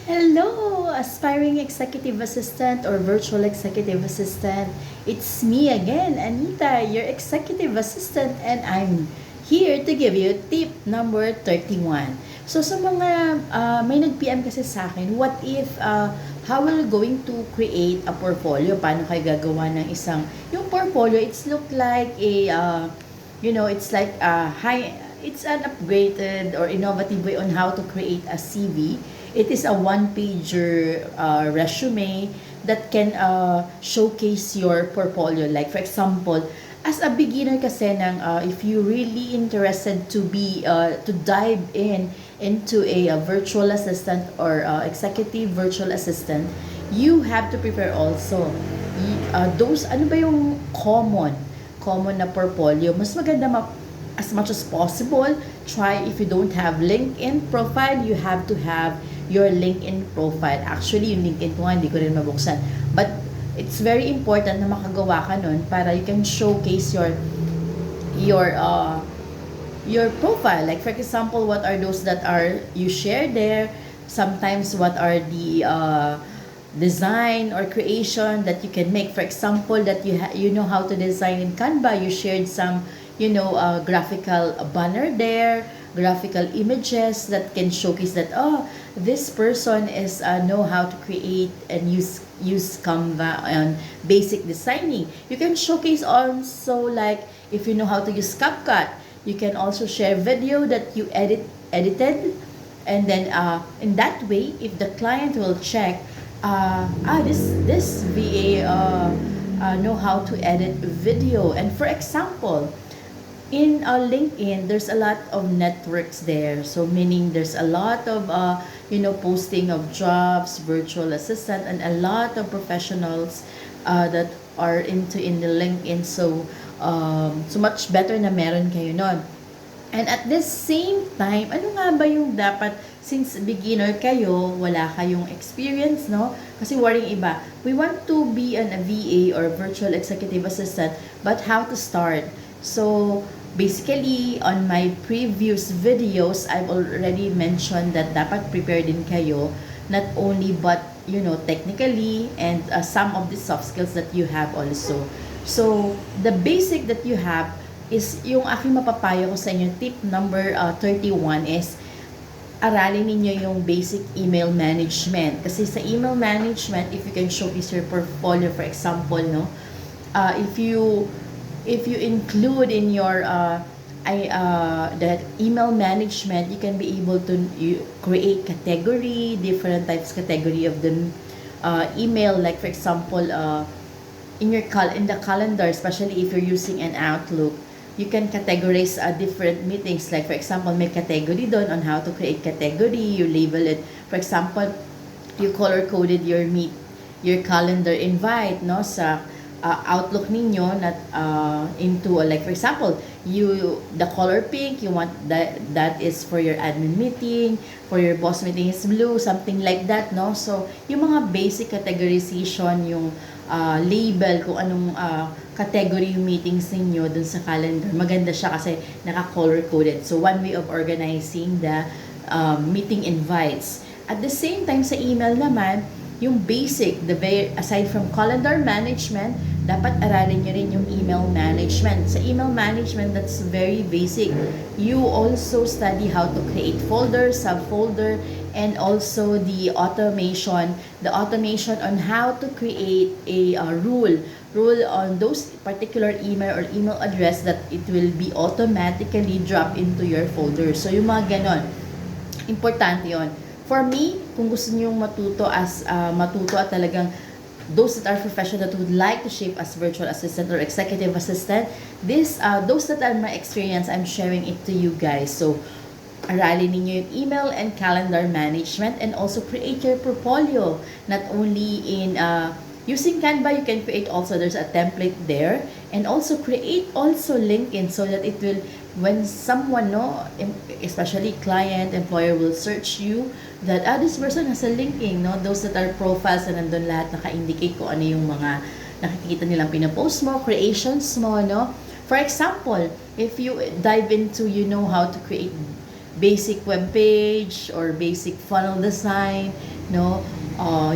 Hello, aspiring executive assistant or virtual executive assistant. It's me again, Anita, your executive assistant, and I'm here to give you tip number 31. So sa mga may nag-PM kasi sa akin, what if how we're going to create a portfolio? Paano kayo gagawa ng isang yung portfolio? It's look like a it's like a high it's an upgraded or innovative way on how to create a CV. It is a one-pager resume that can showcase your portfolio. Like for example, as a beginner kasi if you really interested to be to dive into a virtual assistant or executive virtual assistant, you have to prepare also those ano ba yung common na portfolio. Mas maganda as much as possible, try if you don't have LinkedIn profile, you have to have your LinkedIn profile. Actually, yung LinkedIn ko nga, hindi ko rin mabuksan. But, it's very important na makagawa ka nun para you can showcase your profile. Like, for example, what are those that are you share there? Sometimes, what are the design or creation that you can make? For example, that you know how to design in Canva. You shared some graphical banner there, graphical images that can showcase that this person is know how to create and use Canva and basic designing. You can showcase also like if you know how to use CapCut. You can also share video that you edited, and then in that way, if the client will check, this VA know how to edit video. And for example, in LinkedIn, there's a lot of networks there. So meaning there's a lot of posting of jobs, virtual assistant, and a lot of professionals that are in the LinkedIn. So so much better na meron kayo nun. And at the same time, ano nga ba yung dapat, since beginner kayo, wala kayong experience, no? Kasi worrying iba, we want to be a VA or virtual executive assistant, but how to start? So, basically, on my previous videos, I've already mentioned that dapat prepare din kayo, not only but, technically, and some of the soft skills that you have also. So, the basic that you have is yung aking mapapayo ko sa inyo, tip number 31 is aralin ninyo yung basic email management. Kasi sa email management, if you can showcase your portfolio, for example, no, if you include in your that email management, you can be able to create category, different types category of the email. Like for example, in the calendar, especially if you're using an Outlook, you can categorize different meetings. Like for example, may category doon on how to create category. You label it. For example, you color-coded your calendar invite, no, sa Outlook ninyo, not into like for example, the color pink, you want that is for your admin meeting, for your boss meeting is blue, something like that, no. So yung mga basic categorization, yung label kung anong category yung meetings ninyo dun sa calendar, maganda siya kasi naka-color coded. So one way of organizing the meeting invites. At the same time, sa email naman, yung basic, aside from calendar management, dapat aralin nyo rin yung email management. Sa email management, that's very basic. You also study how to create folder, subfolder, and also the automation on how to create a rule on those particular email or email address that it will be automatically drop into your folder. So yung mga ganon, importante yon. For me, kung gusto niyo matuto at talagang those that are professional that would like to shape as virtual assistant or executive assistant, those that are my experience, I'm sharing it to you guys. So, aralin ninyo yung email and calendar management, and also create your portfolio. Not only in using Canva, you can create also, there's a template there, and also create also LinkedIn so that it will, when someone, no, especially client, employer will search you, that this person has a LinkedIn, no, those that are profiles na nandun lahat naka-indicate kung ano yung mga nakikita nilang pinapost mo, creations mo, no. For example, if you dive into, how to create basic web page or basic funnel design, no?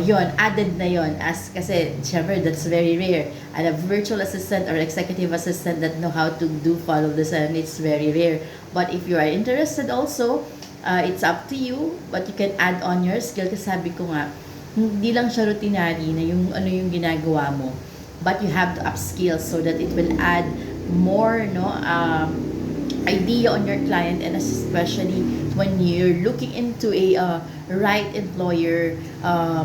Yon, added na yon as kasi syempre that's very rare. And a virtual assistant or executive assistant that know how to do funnel design, it's very rare. But if you are interested also, it's up to you, but you can add on your skill kasi sabi ko nga, hindi lang siya routinary na yung ano yung ginagawa mo, but you have to upskill so that it will add more, no, idea on your client, and especially when you're looking into a right employer,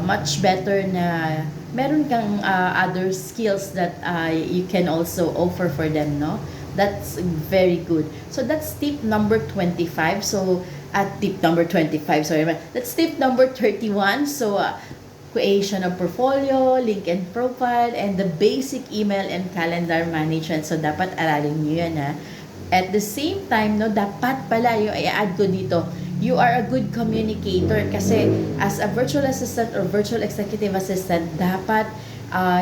much better na meron kang other skills that you can also offer for them, no? That's very good. So that's tip number 25. So at tip number 25, sorry, that's tip number 31. So creation of portfolio, LinkedIn profile, and the basic email and calendar management. So dapat aralin nyo yan, ha. At the same time, no, dapat pala yung i-add ko dito, you are a good communicator kasi as a virtual assistant or virtual executive assistant, dapat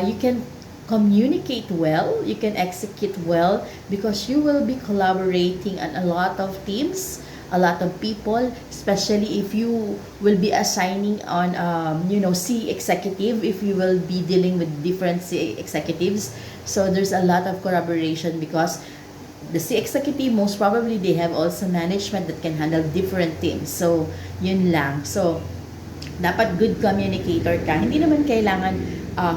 you can communicate well, you can execute well because you will be collaborating on a lot of teams, a lot of people, especially if you will be assigning on C executive, if you will be dealing with different C executives. So there's a lot of collaboration because the C executive, most probably they have also management that can handle different teams. So yun lang. So dapat good communicator ka. Hindi naman kailangan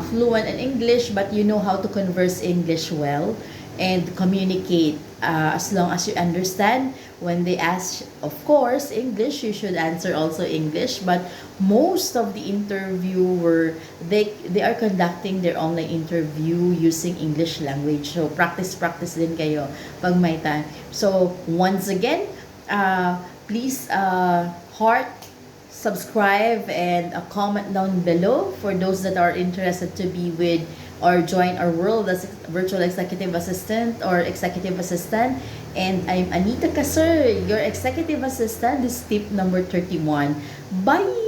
fluent in English, but you know how to converse English well and communicate as long as you understand. When they ask, of course, English, you should answer also English. But most of the interviewer, they are conducting their online interview using English language. So practice din kayo pag may time. So once again, please heart, subscribe, and a comment down below for those that are interested to be with or join our world as virtual executive assistant or executive assistant. And I'm Anita Kasur, your executive assistant. This is tip number 31. Bye!